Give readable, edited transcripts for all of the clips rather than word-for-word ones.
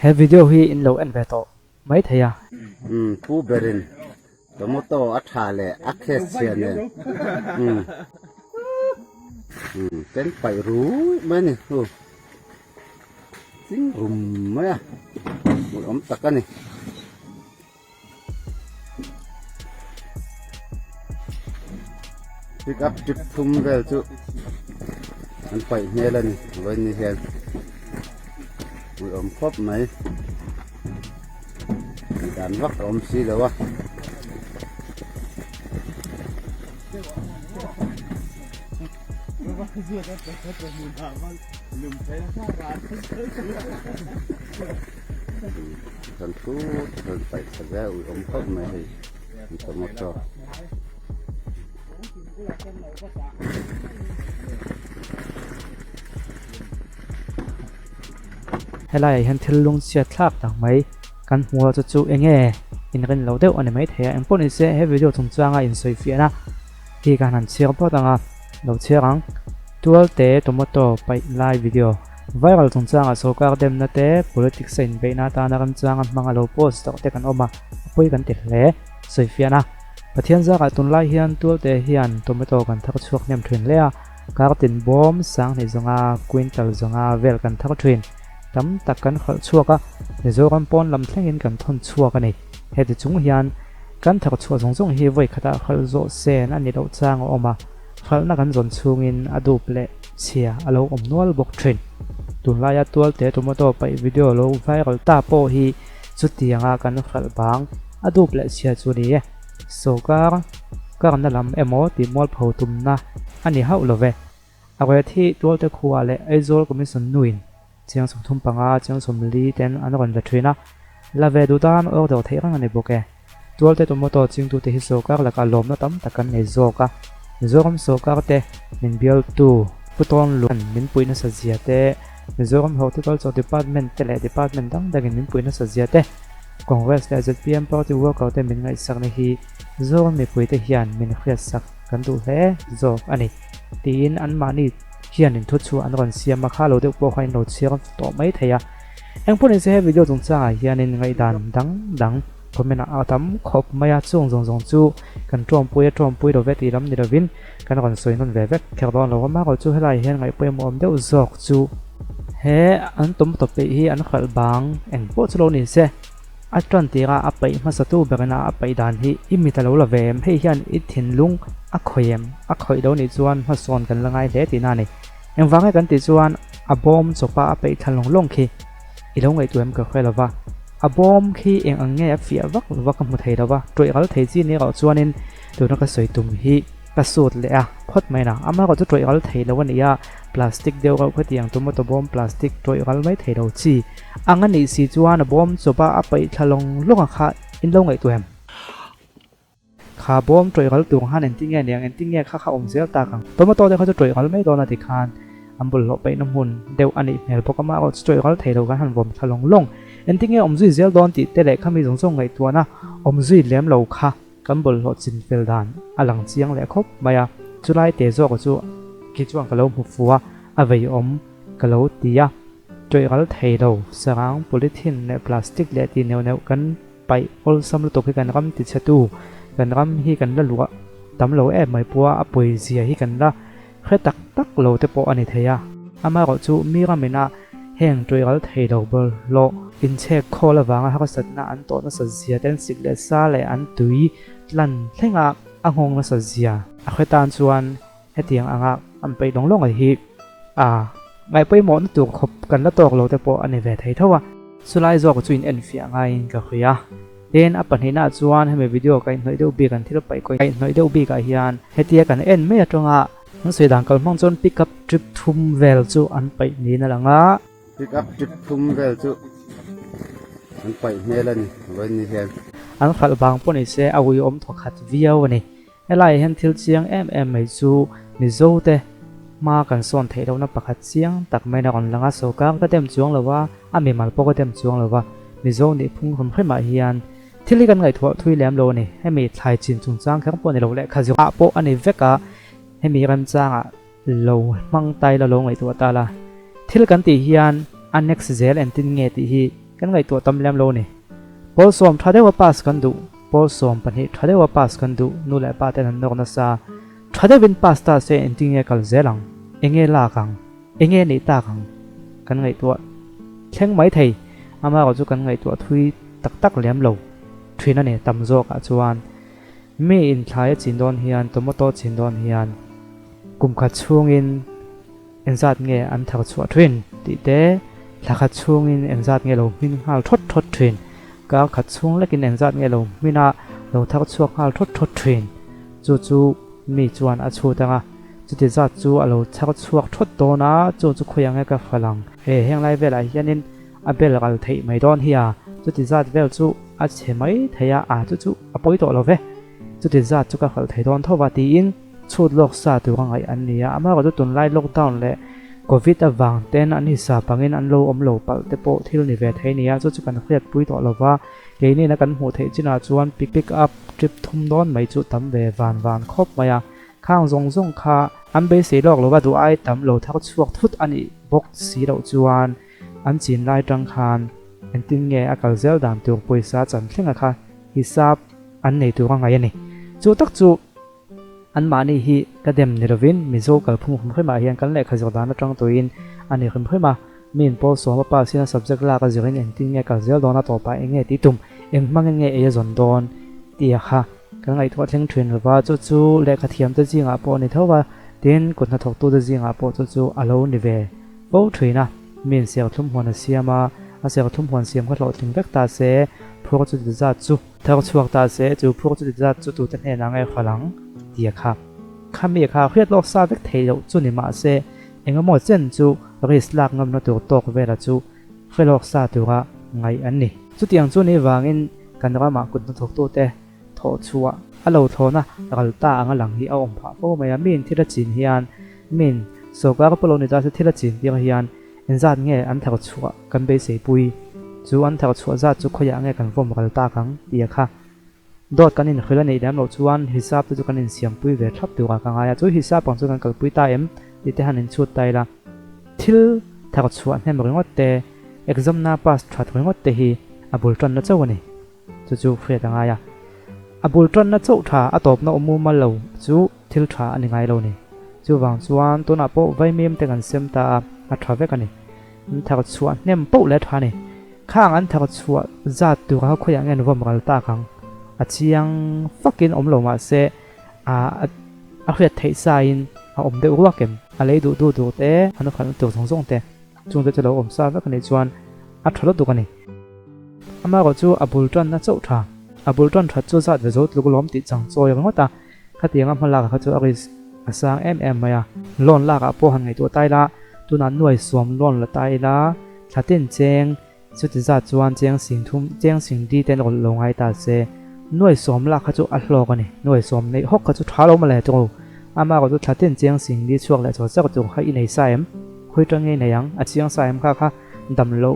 He video hi in lo en ve to mai theya pu berin tomato athale akhesiane ten pai ru mani ho sing maya om takani pick up tip thum vel chu an pai helani wani hel om khop mai dan vak om si lo wa kan tu kan pai saja om khop mai tomato helai han thil lung sia thlak tak mai kan hua chu chu enge in ren lo deuh ani mai theya en pon se he video chung changa in soi fiana hi kan han chiang po tanga lo chiang tual te tomato pai live video viral chung changa sokar dem na te politics in be na ta na kan changa manga lo post tok te kan oma poi kan te hle soi fiana pathian za ka tun lai hian tual te hian tomato kan thak chuak nem thrin le a kartin bom sang ni zonga quintal zonga vel kan thak thrin tam tak kan khal chuaka mizoram pon lam thlengin kan thon chuaka ni he ti chung hian kan thak chua zong zong hi voi khata khal zo sen ani lo chang oma khal na kan zon chungin adup le chia alo om nual bok thin tunlaya tual te tomato pai video lo viral ta po hi chutianga kan khal bang adup le chia chu ni sokar karna lam emo ti mol pho tumna ani hau love awe thi tual te khuwa le aizol commission nuin chiang som thum panga chiang som li ten an ron la thina la ve du dan or do thei rang ani boke tual te tomato ching tu te hi sokar la ka lom na tam takan nei zoka mizoram sokar te min bial tu puton luan min puina sa zia te mizoram horticulture department te le department dang dagin min puina sa zia te congress le zpm party worker te min ngai sak ni hi zoram mi pui te hian min khriat sak kan du he zo ani tin an mani hian in thu chu an ron siam ma kha lo de po khain lo chiang to mai theya eng pon se video chung cha hian in ngai dan dang comment a tam khop maya chung zong chu kan trom pui do veti ram ni do vin kan ron soi non ve vek kher don lo ma ko chu helai hian ngai poi mom deuh zok chu he an tum to pe hi an khal bang eng po chu lo ni se atran tira apai ma sa tu berna apai dan hi imita lo la vem he hian I thin lung a khoi do ni chuan ma son kan langai le ti na ni eng wangai kan ti chuan a bom chopa apai thalong long khi ilong ai tuam ka khwelawa a bom khi eng ange a fia wak mu thei dawa troi gal thei chi ni ro chuanin tuna ka soi tum hi ka sut le a phot mai na ama ko troi gal thei lo ni ya plastic deu gal khatiang tomato bom plastic troi gal mai thei do chi angani si chuan a bom chopa apai thalong longa kha in long ai tuam kha bom troi gal tung han en tinge niang en tinge kha om zel ta kang tomato de kha troi gal mai do na ti khan ambul lo pe nam hun deu ani mel pokama ko troi gal thei do kan han bom thalong long en tinge om zui zel don ti te le khami jong jong ngai tuana om zui lem lo kha kambul lo chin fel dan alang chiang le khop maya chulai te zo ko chu ki chuang ka lo mu fuwa avei om ka lo tia troi gal thei do sarang polythene le plastic le ti neu kan pai ol sam lo to ki kan ram ti chatu kan ram hi kan la luwa tam lo e mai puwa apoi zia hi kan la khe tak lo te po ani theya ama ro chu mi ramena heng troi gal thei do bol lo in che khola wanga ha sat na an to na sa zia ten sik le sa le an tui tlan thenga angong na sa zia a khatan chuan hetiang anga am pe dong long ai hi a ngai poi mo na tu khop kan la tok lo te po ani ve thei thowa sulai zo ko chuin en fia ngai in ka khia den a panhina chuan heme video kai noi deu bi kan thil pai koi kai noi deu bi ka hian hetia kan en me atonga nang sei dang kal mong chon pick up trip thum vel chu an pai ni na langa pick up tip thum vel chu an pai helani wani hel an khal bang poni se awi om tho khat viau ani helai hen thil chiang em mai chu mi zo te ma kan son thei do na pakhat chiang tak mai na on langa sokang ka tem chuang lawa ami mal po ka tem chuang lawa mi zo ni phung khom khema hian thili kan ngai thwa thui lem lo ni hemi thlai chin chung chang khang po ni lo le khazi a po ani veka hemi ram changa lo mang tai la lo ngai tu ta la thil kan ti hian annex zel en tin nge ti hi kan ngai to tam lem lo ni pol som thade wa pass kan du pol som pani thade wa pass kan du nu la pa te nan nok na sa thade win pass ta se ending e kal zelang enge la kang enge ni ta kang kan ngai to thleng mai thei ama ko chu kan ngai to thui tak tak lem lo thui na ne tam zo ka chuan mi in thlai chin don hian tomato chin don hian kum kha chung in enzat nge an thak chua thrin ti te thakha chung in enzat nge lo min hal thot thot thrin ka kha chung lekin enzat nge lo mina lo thak chuak hal thot thot thrin chu chu mi chuan a chu tanga chu ti za chu alo thak chuak thot to na chu chu khoyang e ka phalang he heng lai vela hianin a bel gal thei mai don hiya chu ti zat vel chu a che mai theya a chu chu a poi to lo ve chu ti zat chu ka khal thei don thowa ti in chut lok sa tu ngai an nia ama ko tun lai lockdown le covid awang ten an hi sa pangin an lo om lo pal te po thil ni ve thei nia chu chu kan khriat pui to lova ke ni na kan hmu thei china chuan pick up trip thum don mai chu tam ve van khop maya khang zong zong kha an be se lok lova du ai tam lo thak chuak thut ani box si lo chuan an chin lai tang khan an tin nge akal zel dam tu poisa chan thlenga kha hisap an nei tu ngai ani chu tak chu an mani hi kadem nirovin mizo kal phum khoi ma hian kan le kha jordan atang toin ani khum khoi ma min pol so ma pa sina subject la ka jirin en tin nge ka zel dona to pa enge ti tum eng mang nge e zon don ti kha kan ngai thwa thleng thrin wa chu chu le kha thiam te jinga po ni thowa tin kun na thok tu de jinga po chu chu alo ni ve bo thina min sel thum hona siama a sel thum hon siam kha lo ting vek ta se phur chu de za chu thak chuak ta se chu phur chu de za chu tu te ne na ngai khalang ti kha khami kha khriat lok sa vek thei lo chu ni ma se engamo chen chu ris lak ngam na tur tok vela chu khelok sa tu ga ngai an ni chu tiang chu ni wangin kan ra ma kun thok tu te tho chuwa alo thona ral ta anga lang hi a om pha po maya min thila chin hian min so ka polo ni ta se thila chin ti hian enzat nge an thak chuwa kan be se pui chu an thak chuwa za chu khoya nge kan vom ral ta kang ti kha dot kanin khila nei dam lo chuan hisap tu kanin siam pui ve thap tu ka nga ya chu hisap pang chu kan kal pui ta em ti te hanin chu tai la thil thak chuwa hnem ringot te exam na pass that ringot te hi abul ton na chawani chu chu phre ta nga ya abul ton na chaw tha atop na umu mal lo chu thil tha ani ngai lo ni chu wang chuan to na po vai mem te kan sem ta a tha ve kani thak chuwa hnem po le tha ni khang an thak chuwa za tu ka khoya ngen vom ral ta kang a chiang fucking om lo ma se a khriat thei sa in a om de ruwa kem a lei du te an khan tu song song te chung te chalo om sa va kani chuan a thalo tu kani ama ko chu abul ton na chaw tha abul ton tha chu za de zo lu lom ti chang choi ngota khatianga mhala kha chu aris asang maya lon la ka po han ngai tu tai la tu na nuai som lon la tai la thatin cheng chu ti za chuan cheng sing di ten lo ngai ta se nuai som la kha chu a hlo ka ni nuai som nei hok kha chu thalo ma le tu ama ko chu thatin cheng sing di chuak le chaw chak chu khai nei sa em khoi tang nge nei yang a chiang sa em kha dam lo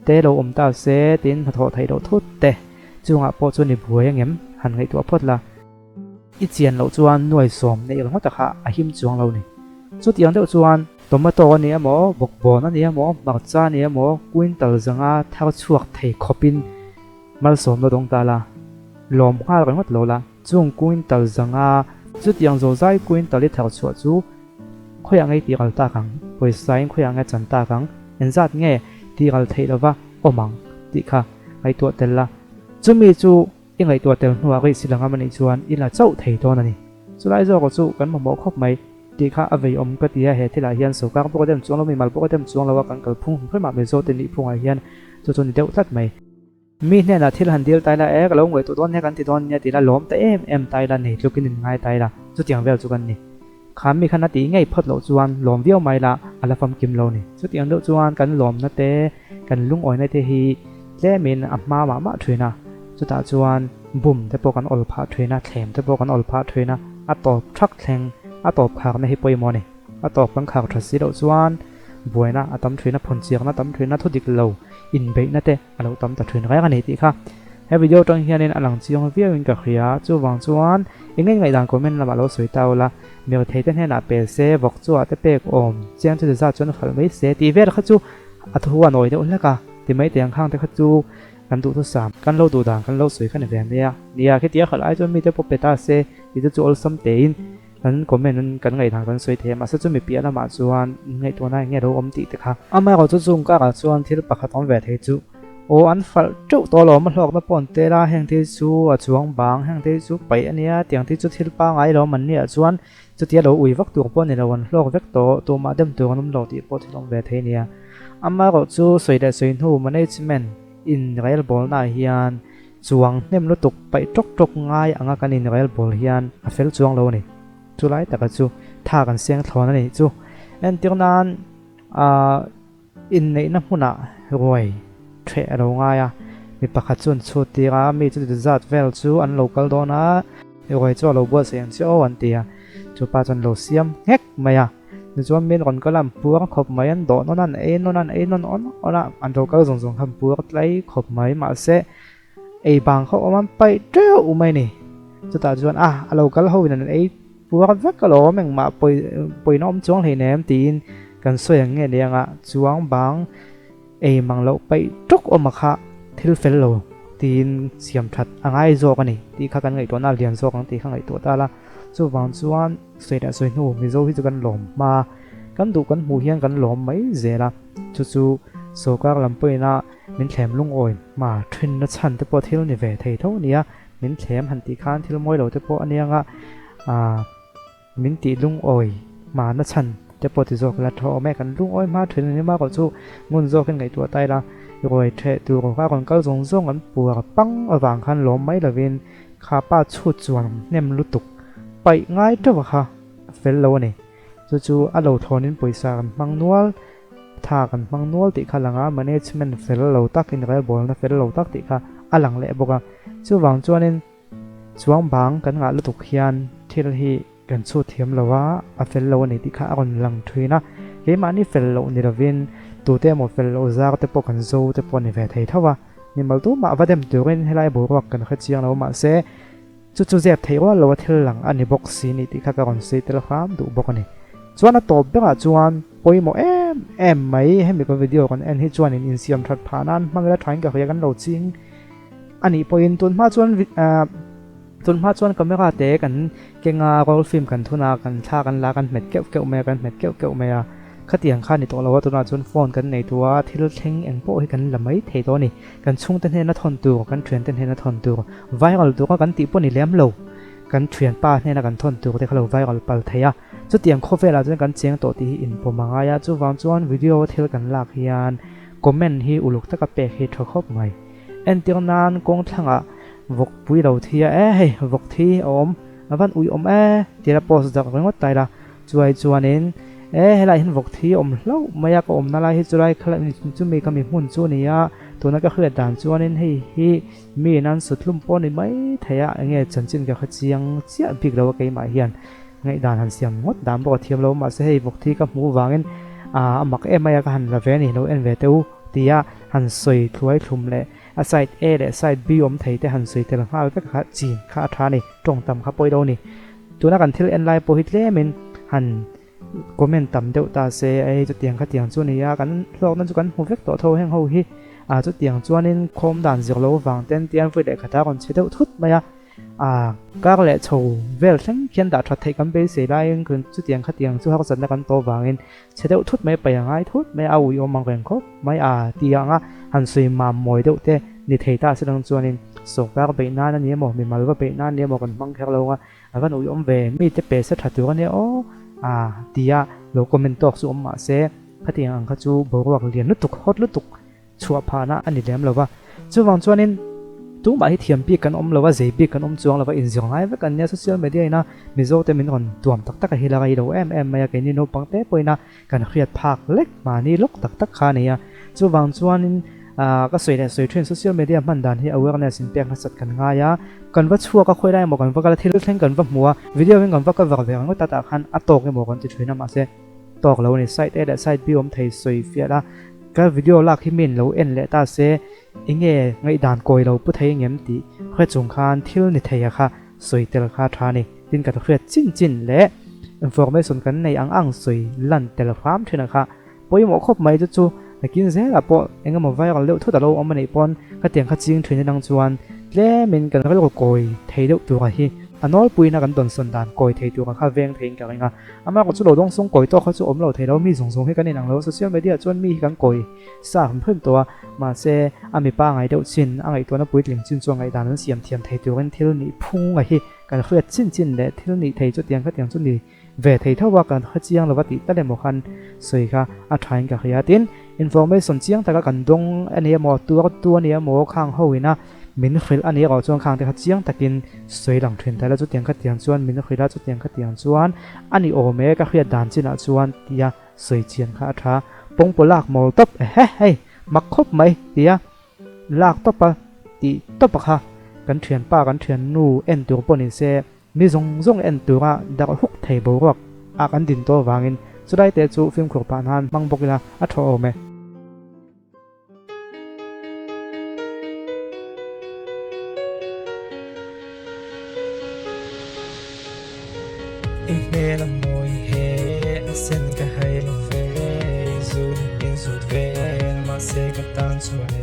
te lo om ta se tin tho thai do thut te chunga po chu ni buai ngem han ngai tu phot la i chian lo chuan nuai som nei lo ta kha a him chuang lo ni chu tiang deuh chuan tomato ni amo bokbon ani amo marcha ni amo quintal zanga thak chuak thei khopin mal som lo dong ta la lom khal kan ngot lo la chung quintal zanga chu tiang zo zai quintal li thak chuak chu khoya ngai ti gal ta kang poisa in khoya ngai chan ta kang enzat nge ti gal thei lova omang ti kha ai to tel la chumi chu ingai to tel nuwa ri silanga mani chuan ila chau thei to na ni chulai zo ko chu kan mo khop mai ti kha avei om ka ti he thila hian so ka po dem chuang lo mi mal po dem chuang lo kan kal phung phoi ma me zo te ni phunga hian chu chu ni deuh thlat mai mi hne na thil han dil tai la e ka lo ngoi tu don ne kan ti don nya ti la lom te em tai la nei lukin ngai tai la chu tiang vel chu kan ni kham mi khana ti ngai phot lo chuan lom viau mai la ala fam kim lo ni chu tiang deuh chuan kan lom na te kan lung oi na te hi le min a ma thuna chu ta chuan bum te po kan ol pha thuna thlem te po kan ol pha thuna a top thak thleng a top khak na hi poi mo ni a top kan khak thasi lo chuan buaina atam thuna phun chiak na tam thuna thu dik lo in be na te alo tam ta thun ga ni ti kha he video tang hianin alang chiong viau in ka khria chu wang chuan ingai ngai dan comment la ma lo soi taw la me thei te na pe se vok chu ate pek om chiang chu za chon khal mai se ti ver kha chu a thu wa noi de ul ka thì mấy tiếng khang thì khát chuกันตุทุสามกันโลดูด่างกันโลสวยขนาดเนี่ยแค่เดียวขลายจนมีแต่พบเปตาเซที่จะจูอลซัมเตนกันคอมเมนต์กันไงทางกันสวยเทมาซะจนมีเปียละมาจวนไงตัวนั้นไงเราอมติดค่ะอามาเราจะจุงก็จวนที่เราปักต้องแหวนเทจูโอ้อันฝัลจุตัวเรามันหลอกมาปนเตล่าแห่งที่จูจวงบางแห่งที่จูไปอันเนี้ยเตียงที่จุดที่ป้าไงเรามันเนี่ยจวนจุดที่เราอุ้ยวักตัวปนเนี่ยเราวันหลอกวักตัวมาเดิมตัวน้ำหลอกที่ปนที่ต้องแหวนเทเนี่ยอามาเราจูสวยแต่สวยหูมันได้ชิมเมนอินเรลบอลน่าเฮียนจวงเนมลุตุกไปจกง่ายอ่างกันอินเรลบอลเฮียนเฟลจวงเราเนี่ยจูไลแต่ก็จูท่ากันเสียงทอนนี่จูเอ็นที่นั้นอินในน้ำหุ่นอ่ะรวยเทะเราง่ายมีปากขจุนชูตีรามีจุดจัดเวลจูอันโลกัลโดนะรวยจูเราบัวเสียงเจ้าวันเตียจูปาจนเราเสียมเฮกไหมในช่วงมีคนก็ลำปัวขบไม้อันโดนนั่นนนั่นนั่นละอันเราก็ส่งคำปัวก็ไล่ขบไม้มาเสะบางเขาเอามันไปเจ้าอุไมนี่จะตัดชวนเราก็เล่าวินันปัวก็ฟักก็ล้อแม่งมาไปน้อมช่วงให้แหนมตีนกันสวยอย่างเงี้ยเดียงช่วงบางบางเราไปจุกออกมาค่ะที่เฟลโลตีนเสียมทัดง่ายโจกันนี่ตีข้ากันไงตัวน่าเรียนโจกันตีข้างไงตัวตาละจูบางจวนสวยแต่สวยหนูมีโซ่ที่จะกันหลอมมากันดูกันหูเฮียนกันหลอมไม่เจละจู่โซก็ลำเปน่ะมินแถมลุงอ่อยมาเทรนนัชันที่พอที่เราเนี่ยเวทเท่านี้มินแถมหันตีข้านที่เราไม่เราที่พออันนี้มินตีลุงอ่อยมานัชันที่พอที่โซกันละท้อแม่กันลุงอ่อยมาเทรนนี่มากกว่าจู่มุนโซกันไงตัวไตละรวยเทดูของข้าคนก็ส่งกันปัวปังเอาวางคันหลอมไม่ละเวนข้าป้าชุดจวนเนี่ยมันลุตุกไปง่ายด้วยค่ะเฟลโลนี่จู่ๆเราทอนินปุยสากันมังนัวท่ากันมังนัวติค่ะหลังมันเนี่ยมันเฟลโลตักอินเรลบอลนะเฟลโลตักติค่ะหลังเละบอกว่าจู่วางจวนนินช่วงบางกันงาลุตุกเฮียนที่เราที่กันสู้เทียมเราว่าเฟลโลนี่ติค่ะคนหลังทุยนะเฮ้ยมันนี่เฟลโลนี่เราเวนตัวเต็มหมดเฟลโลซาก็เต็มปกันโซ่เต็มปนในเวทเท่าว่านี่มาตัวมาว่าเต็มตัวเรนให้ไล่บวกกันขึ้นเชียงเรามาเสจู่ๆเจ็บเทว่าเราเทหลังอันนี้บ็อกซี่นี่ที่ข้าก็คนซีเตลความดูบอกนี่จวนตัวเบกจวนปอยโมไหมให้มีคนวิดีโอกันให้จวนอินเสียมทัดผ่านั้นมันก็ได้ทายกับเขากันเราจริงอันนี้ปอยตุนมาจวนก็ไม่กล้าเตะกันเก่งกอล์ฟฟิล์มกันทุนากันท่ากันลากันเม็ดเกี่ยวเมกันเม็ดเกี่ยวเมย์ข้าเตียงข้าในตัวเราว่าตัวน่าจนฟอนกันในตัวที่เราเข่งเองโป้ให้กันละไม่เทตัวนี่กันชุ่งเต้นให้นัทอนตัวกันเทรนเต้นให้นัทอนตัวไวรัลตัวกันตีปุ่นนี่เลี้ยมโลกันเทรนป้าเนี่ยนะกันทอนตัวที่เขาไวรัลปัลเทียจุดเตียงโคเฟล่าจนกันเจียงตัวที่อินพมังอายาจู่วางจวนวิดีโอเทลกันลากยานคอมเมนต์ที่อุลุกตะกับเปกให้ทคบใหม่เอ็นตีนานกงทั้งวกปุยเราเทียวกที่อมวันอุยอมที่เราโพสต์จากเรื่องว่าตายละจวนนินให้เราเห็นวกที่เล่าไม่อยากอมนั่นแหละที่จุดไรขลังจุมีก็มีหุ่นจุนี่ตัวนั้นก็คือด่านจวนนินให้มีนั้นสุดลุ่มปนนี่ไม่เทียเงี้ยจันจินกับขจียงเสียบิกเราเกี่ยมาเฮียนไงด่านหันเสียงงดด่านบอกเทียมเรามาให้วกที่กับหมูวางเงินมักไม่อยากหันละเวนี่เราเวเตวตีหันสวยถวยคลุมเลยไซด์A และไซด์ B อมไทยแต่หันสวยแต่ละข้าวก็ขาจีนขาทานี่ตรงต่ำข้าปอยเรานี่ตัวนักการที่เอ็นไลน์โปรฮิตเล่มันหันคอมเมนต์ต่ำเดียวตาเซจุดเตียงข้าเตียงส่วนนี้กันโลกนั้นจุกันหูเฟกตัวโทแห่งหูฮีจุดเตียงส่วนนี้คมด่านจิกโลฟังเต้นเตียงฟื้นเด็กข้าตาคนเชื่อเดียวทุบไหมก็เลยโชว์เวลทั้งเขียนด่าทัดไทยกันไปเสียได้คือจุดเตียงข้าเตียงส่วนเขาสันนักการโตฟังเงินเชื่อเดียวทุบไม่ไปยังไงทุบไม่เอาอยู่มังแรงครบไม่เตียงหันสวยมามวยเดียวเต้นี่เทตาแสดงส่วนนี้ส่งก็ไปหน้านั่นนี่บอกมีมาว่าไปหน้านี่บอกกันมังแค่เรากันอุยอมเวมีแต่เปสถัดตัวกันเนี่ยตีเราคอมเมนต์ตอกสุ่มมาเสข้าที่ยังข้าจูบอกว่าเรียนลุตุกฮอตลุตุกชัวพานะอันนี้เลี้ยมเราว่าจู่วางจวนนี้ตุ้งบ่ายเทียมปีกันเราว่าเจ็บปีกันจวงเราว่าอินสิงไงว่ากันเนี่ยโซเชียลมีเดียนะมีโจทย์เป็นคนตัวมตักตักเฮลักเรามาอยากเห็นนี่โนปังเต้ปอยนะกันเครียดพักเล็กมานี่ลกตักขาเนี่ยจู่วางจวนนี้ก็สวยเนี่ยสวยเทรนด์โซเชียลมีเดียมันดันให้ awareness สินเปียกสัตว์กันง่ายกันว่าชัวก็ค่อยได้หมดกันว่ากันที่เล่นกันว่ามัววิดีโอกันว่าก็ว่าแบบนั้นก็ตัดขันตอกกันหมดกันจะช่วยนำมาเสตอกเราในไซต์และไซต์บิวมไทยสวยเฟียละก็วิดีโอลากที่มินเราเอ็นและตาเสอิงเง่ไงด่านกอยเราพูดไทยเงี้ยมตีเพื่อจงคานที่ในไทยค่ะสวยแต่ละคาทานี่ดินกันเครียดจิ้นและอินโฟเมชันกันในอ่างสวยลั่นแต่ละความเท่านั้นค่ะพอยังหมดครบไหมจู่ แต่กินเสียละปอเองก็มาไว้กันเร็วทุกตลอดเอามาในปอนก็เตียงขัดจิงถึงในดังจวนเล่มินกันก็เรียกว่าโกยเทียดตัวที่อันน้อยปุยนักกันตนส่วนด่านโกยเทียตัวกันข้าเวงเพลงกันไงอามาก็จุดเราต้องส่งโกยตัวเขาจะอมเราเทียเรามีส่งให้กันในหนังเราโซเชียลมีเดียจนมีกันโกยสร้างเพิ่มตัวมาเซอามีป้าไงเดียวชินไงตัวนั้นปุยหลิงจินจวงไงด่านนั้นเสียมเทียมเทียตัวกันเทียนี่พุ่งไงที่กันเคลื่อนชินเลยเทียนี่เทียจุดเตียงก็เตียงจุดนี้เวทเทียเท่าว่ากันเขาเจียงหรือว่าติดตั้งแต่หมกันสวยค่ะอัฐานกับขยะตินinformation เจียงแต่ก็กันดงอันนี้หมอตัวนี้หมอข้างหูนะมินฟิลอันนี้ก็จวนข้างแต่เขาเจียงแต่กินสวยหลังถึงแต่ละจุดเตียงก็เตียงจวนมินฟิลจุดเตียงก็เตียงจวนอันนี้โอเมก็ขยะด่านจินจวนเตียสวยเจียงค่ะท่าปงปลากหมอตบเฮ้มักคบไหมเตียลากตบปะตีตบปะค่ะกันเถื่อนป้ากันเถื่อนนูเอ็นตัวปนิเซมีซงเอ็นตัวดักฮุกเทเบิลก็อากันดินตัววางินสุดท้ายแต่จูฟิล์มขวบปานหันมังบอกนะอัทโอเมHela moi he sen ka hai lo fe zoom in sut fe ma se ka tan chu